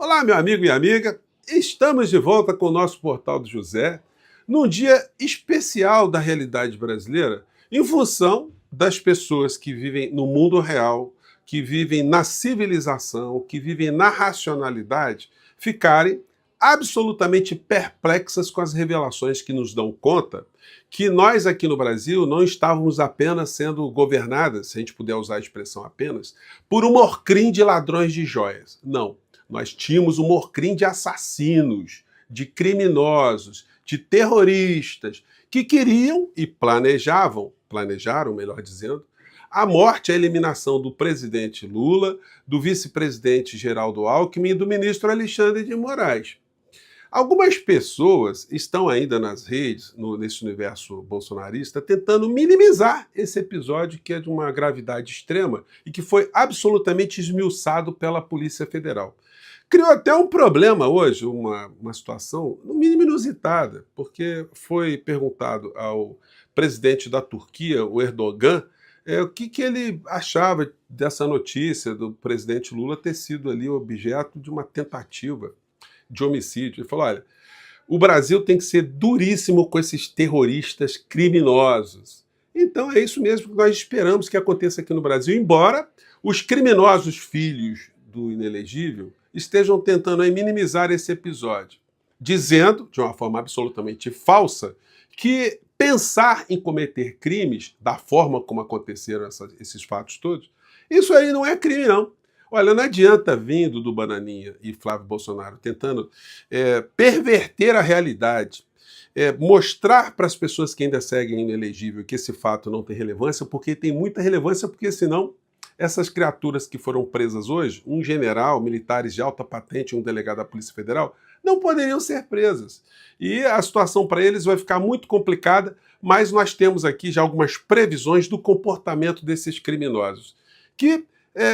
Olá, meu amigo e amiga. Estamos de volta com o nosso Portal do José, num dia especial da realidade brasileira, em função das pessoas que vivem no mundo real, que vivem na civilização, que vivem na racionalidade, ficarem absolutamente perplexas com as revelações que nos dão conta que nós aqui no Brasil não estávamos apenas sendo governadas, se a gente puder usar a expressão apenas, por um morcrim de ladrões de joias. Não. Nós tínhamos um morcrim de assassinos, de criminosos, de terroristas, que queriam e planejaram, melhor dizendo, a morte e a eliminação do presidente Lula, do vice-presidente Geraldo Alckmin e do ministro Alexandre de Moraes. Algumas pessoas estão ainda nas redes, nesse universo bolsonarista, tentando minimizar esse episódio que é de uma gravidade extrema e que foi absolutamente esmiuçado pela Polícia Federal. Criou até um problema hoje, uma situação no mínimo inusitada, porque foi perguntado ao presidente da Turquia, o Erdogan, o que ele achava dessa notícia do presidente Lula ter sido ali objeto de uma tentativa de homicídio. Ele falou, olha, o Brasil tem que ser duríssimo com esses terroristas criminosos. Então é isso mesmo que nós esperamos que aconteça aqui no Brasil, embora os criminosos filhos do inelegível estejam tentando aí minimizar esse episódio, dizendo, de uma forma absolutamente falsa, que pensar em cometer crimes da forma como aconteceram esses fatos todos, isso aí não é crime, não. Olha, não adianta vindo do Bananinha e Flávio Bolsonaro tentando perverter a realidade, mostrar para as pessoas que ainda seguem inelegível que esse fato não tem relevância, porque tem muita relevância, porque senão essas criaturas que foram presas hoje, um general, militares de alta patente e um delegado da Polícia Federal, não poderiam ser presas. E a situação para eles vai ficar muito complicada, mas nós temos aqui já algumas previsões do comportamento desses criminosos, que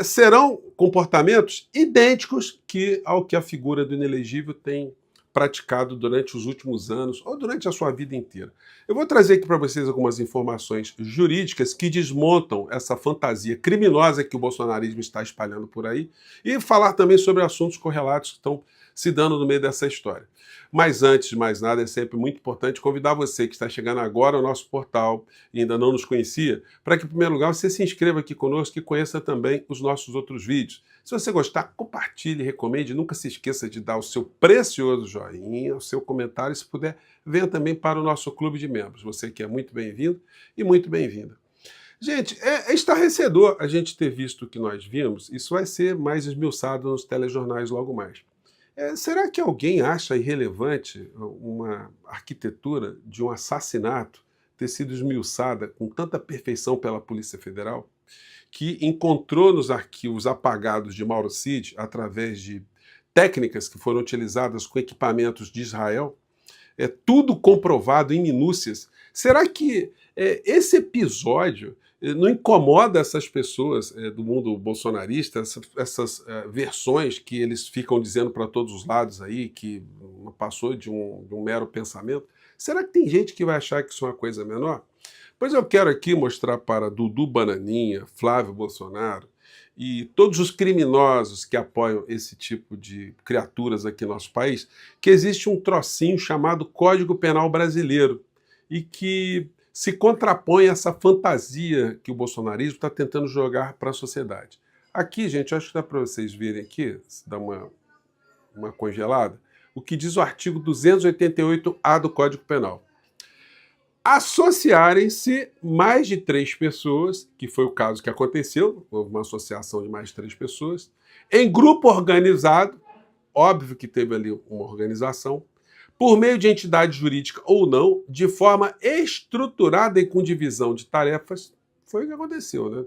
serão comportamentos idênticos ao que a figura do inelegível tem praticado durante os últimos anos ou durante a sua vida inteira. Eu vou trazer aqui para vocês algumas informações jurídicas que desmontam essa fantasia criminosa que o bolsonarismo está espalhando por aí e falar também sobre assuntos correlatos que estão se dando no meio dessa história. Mas antes de mais nada, é sempre muito importante convidar você que está chegando agora ao nosso portal e ainda não nos conhecia, para que, em primeiro lugar, você se inscreva aqui conosco e conheça também os nossos outros vídeos. Se você gostar, compartilhe, recomende. Nunca se esqueça de dar o seu precioso joinha, o seu comentário. Se puder, venha também para o nosso clube de membros. Você que é muito bem-vindo e muito bem-vinda. Gente, é estarrecedor a gente ter visto o que nós vimos. Isso vai ser mais esmiuçado nos telejornais logo mais. Será que alguém acha irrelevante uma arquitetura de um assassinato ter sido esmiuçada com tanta perfeição pela Polícia Federal, que encontrou nos arquivos apagados de Mauro Cid, através de técnicas que foram utilizadas com equipamentos de Israel, tudo comprovado em minúcias? Será que esse episódio não incomoda essas pessoas do mundo bolsonarista, essas versões que eles ficam dizendo para todos os lados aí, que não passou de um mero pensamento? Será que tem gente que vai achar que isso é uma coisa menor? Pois eu quero aqui mostrar para Dudu Bananinha, Flávio Bolsonaro e todos os criminosos que apoiam esse tipo de criaturas aqui no nosso país, que existe um trocinho chamado Código Penal Brasileiro e que se contrapõe a essa fantasia que o bolsonarismo está tentando jogar para a sociedade. Aqui, gente, acho que dá para vocês verem aqui, se dá uma congelada, o que diz o artigo 288-A do Código Penal. Associarem-se mais de 3 pessoas, que foi o caso que aconteceu, houve uma associação de mais de 3 pessoas, em grupo organizado, óbvio que teve ali uma organização, por meio de entidade jurídica ou não, de forma estruturada e com divisão de tarefas, foi o que aconteceu, né?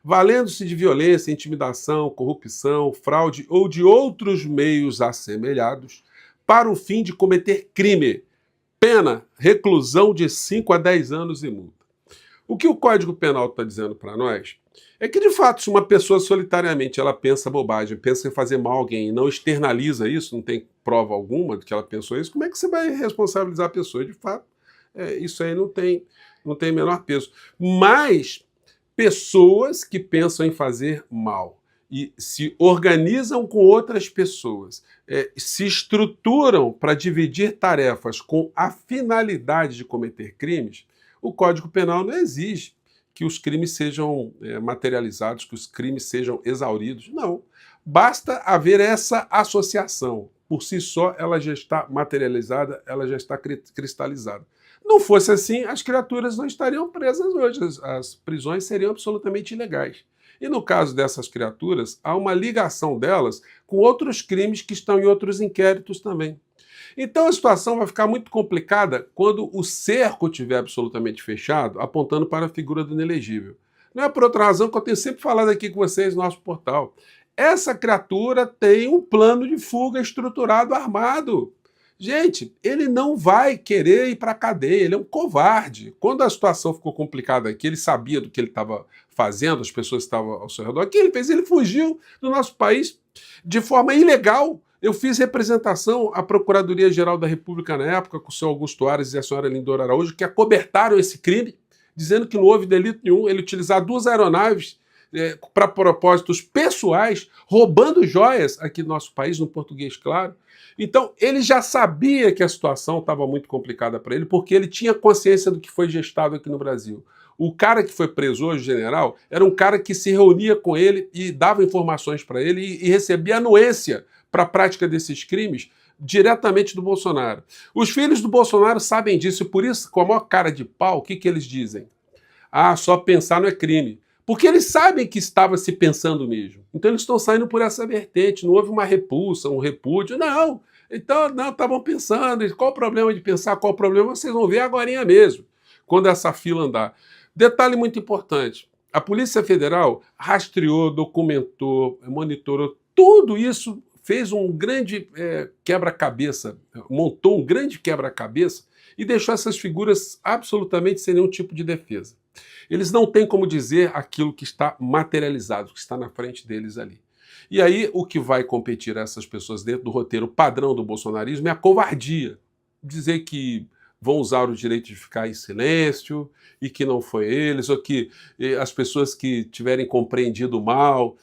Valendo-se de violência, intimidação, corrupção, fraude ou de outros meios assemelhados, para o fim de cometer crime, pena, reclusão de 5 a 10 anos e multa. O que o Código Penal está dizendo para nós é que, de fato, se uma pessoa solitariamente ela pensa bobagem, pensa em fazer mal a alguém e não externaliza isso, não tem prova alguma de que ela pensou isso, como é que você vai responsabilizar a pessoa? De fato, isso aí não tem menor peso. Mas pessoas que pensam em fazer mal e se organizam com outras pessoas, se estruturam para dividir tarefas com a finalidade de cometer crimes, o Código Penal não exige que os crimes sejam materializados, que os crimes sejam exauridos. Não. Basta haver essa associação. Por si só, ela já está materializada, ela já está cristalizada. Não fosse assim, as criaturas não estariam presas hoje, as prisões seriam absolutamente ilegais. E no caso dessas criaturas, há uma ligação delas com outros crimes que estão em outros inquéritos também. Então a situação vai ficar muito complicada quando o cerco estiver absolutamente fechado, apontando para a figura do inelegível. Não é por outra razão que eu tenho sempre falado aqui com vocês no nosso portal. Essa criatura tem um plano de fuga estruturado, armado. Gente, ele não vai querer ir para a cadeia, ele é um covarde. Quando a situação ficou complicada aqui, ele sabia do que ele estava fazendo, as pessoas estavam ao seu redor. O que ele fez? Ele fugiu do nosso país de forma ilegal. Eu fiz representação à Procuradoria-Geral da República na época, com o senhor Augusto Aras e a senhora Lindora Araújo, que acobertaram esse crime, dizendo que não houve delito nenhum, ele utilizar 2 aeronaves para propósitos pessoais, roubando joias aqui no nosso país, no português claro. Então, ele já sabia que a situação estava muito complicada para ele, porque ele tinha consciência do que foi gestado aqui no Brasil. O cara que foi preso hoje, o general, era um cara que se reunia com ele e dava informações para ele e recebia anuência para a prática desses crimes diretamente do Bolsonaro. Os filhos do Bolsonaro sabem disso e por isso, com a maior cara de pau, o que eles dizem? Ah, só pensar não é crime. Porque eles sabem que estava se pensando mesmo. Então eles estão saindo por essa vertente. Não houve uma repulsa, um repúdio. Não. Então, não, estavam pensando. Qual o problema de pensar? Qual o problema? Vocês vão ver agorinha mesmo, quando essa fila andar. Detalhe muito importante. A Polícia Federal rastreou, documentou, monitorou. Tudo isso fez um grande quebra-cabeça, montou um grande quebra-cabeça e deixou essas figuras absolutamente sem nenhum tipo de defesa. Eles não têm como dizer aquilo que está materializado, que está na frente deles ali. E aí o que vai competir a essas pessoas dentro do roteiro padrão do bolsonarismo é a covardia. Dizer que vão usar o direito de ficar em silêncio e que não foi eles, ou que as pessoas que tiverem compreendido mal,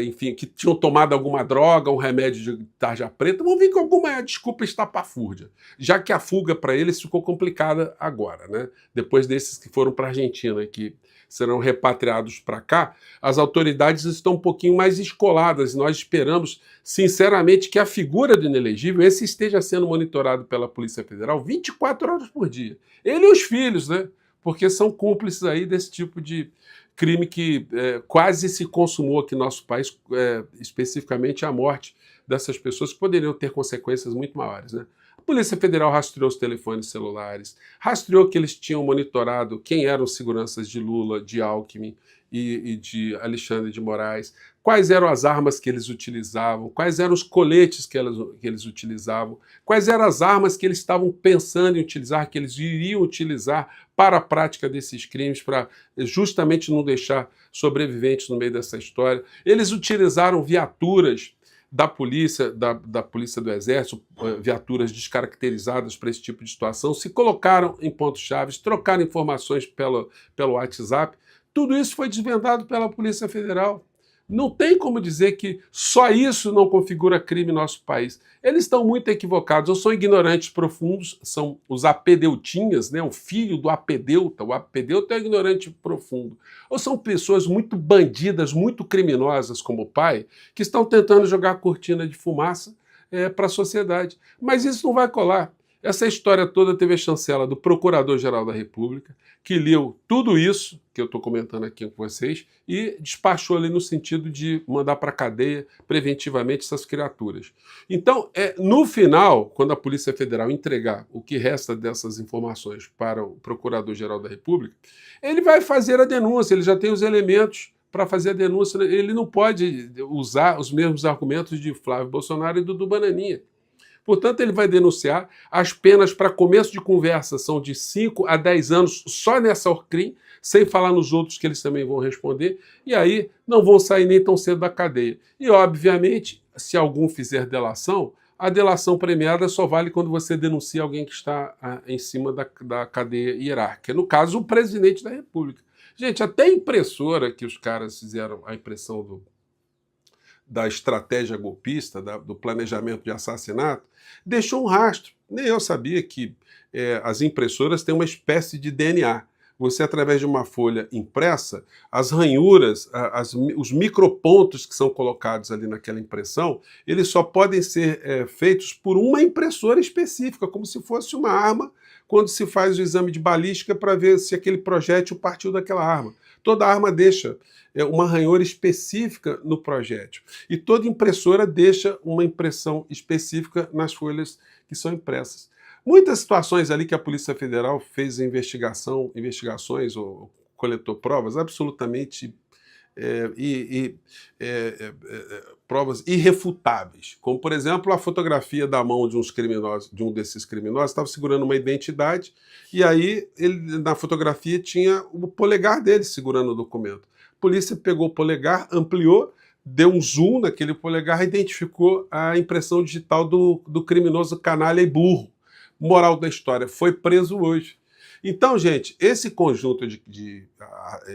enfim, que tinham tomado alguma droga, um remédio de tarja preta, vão vir com alguma desculpa estapafúrdia, já que a fuga para eles ficou complicada agora, né? Depois desses que foram para a Argentina, que serão repatriados para cá, as autoridades estão um pouquinho mais escoladas e nós esperamos, sinceramente, que a figura do inelegível, esse esteja sendo monitorado pela Polícia Federal 24 horas por dia. Ele e os filhos, né? Porque são cúmplices aí desse tipo de crime que quase se consumou aqui no nosso país, especificamente a morte dessas pessoas que poderiam ter consequências muito maiores, né? A Polícia Federal rastreou os telefones celulares, rastreou que eles tinham monitorado quem eram os seguranças de Lula, de Alckmin e de Alexandre de Moraes, quais eram as armas que eles utilizavam, quais eram os coletes que eles utilizavam, quais eram as armas que eles estavam pensando em utilizar, que eles iriam utilizar para a prática desses crimes, para justamente não deixar sobreviventes no meio dessa história. Eles utilizaram viaturas da polícia, da polícia do Exército, viaturas descaracterizadas para esse tipo de situação, se colocaram em pontos-chave, trocaram informações pelo WhatsApp. Tudo isso foi desvendado pela Polícia Federal. Não tem como dizer que só isso não configura crime em nosso país. Eles estão muito equivocados, ou são ignorantes profundos, são os apedeutinhas, né? O filho do apedeuta. O apedeuta é um ignorante profundo. Ou são pessoas muito bandidas, muito criminosas, como o pai, que estão tentando jogar cortina de fumaça para a sociedade. Mas isso não vai colar. Essa história toda teve a chancela do Procurador-Geral da República, que leu tudo isso que eu estou comentando aqui com vocês e despachou ali no sentido de mandar para a cadeia preventivamente essas criaturas. Então, no final, quando a Polícia Federal entregar o que resta dessas informações para o Procurador-Geral da República, ele vai fazer a denúncia, ele já tem os elementos para fazer a denúncia, ele não pode usar os mesmos argumentos de Flávio Bolsonaro e do Bananinha. Portanto, ele vai denunciar. As penas para começo de conversa são de 5 a 10 anos só nessa ORCRIM, sem falar nos outros que eles também vão responder, e aí não vão sair nem tão cedo da cadeia. E, obviamente, se algum fizer delação, a delação premiada só vale quando você denuncia alguém que está em cima da cadeia hierárquica. No caso, o presidente da República. Gente, até a impressora que os caras fizeram, a impressão da estratégia golpista, do planejamento de assassinato, deixou um rastro. Nem eu sabia que as impressoras têm uma espécie de DNA. Você, através de uma folha impressa, as ranhuras, os micropontos que são colocados ali naquela impressão, eles só podem ser feitos por uma impressora específica, como se fosse uma arma, quando se faz o exame de balística para ver se aquele projétil partiu daquela arma. Toda arma deixa uma ranhura específica no projétil. E toda impressora deixa uma impressão específica nas folhas que são impressas. Muitas situações ali que a Polícia Federal fez investigações ou coletou provas absolutamente provas irrefutáveis, como por exemplo a fotografia da mão de um desses criminosos, estava segurando uma identidade e aí na fotografia tinha o polegar dele segurando o documento. A polícia pegou o polegar, ampliou, deu um zoom naquele polegar e identificou a impressão digital do criminoso canalha e burro. Moral da história, foi preso hoje. Então, gente, esse conjunto de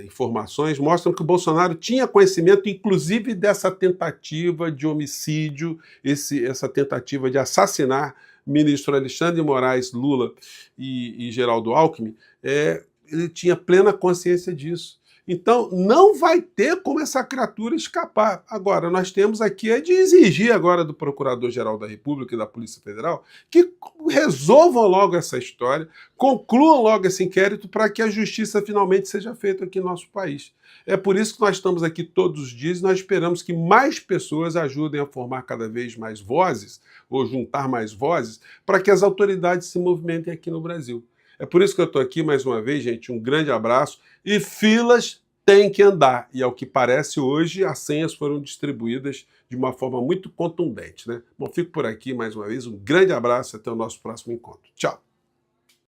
informações mostram que o Bolsonaro tinha conhecimento, inclusive, dessa tentativa de homicídio, essa tentativa de assassinar ministro Alexandre de Moraes, Lula e Geraldo Alckmin. Ele tinha plena consciência disso. Então, não vai ter como essa criatura escapar. Agora, nós temos aqui de exigir agora do Procurador-Geral da República e da Polícia Federal que resolvam logo essa história, concluam logo esse inquérito para que a justiça finalmente seja feita aqui no nosso país. É por isso que nós estamos aqui todos os dias e nós esperamos que mais pessoas ajudem a formar cada vez mais vozes, ou juntar mais vozes, para que as autoridades se movimentem aqui no Brasil. É por isso que eu estou aqui mais uma vez, gente. Um grande abraço. E filas têm que andar. E ao que parece hoje, as senhas foram distribuídas de uma forma muito contundente, né? Bom, fico por aqui mais uma vez. Um grande abraço e até o nosso próximo encontro. Tchau!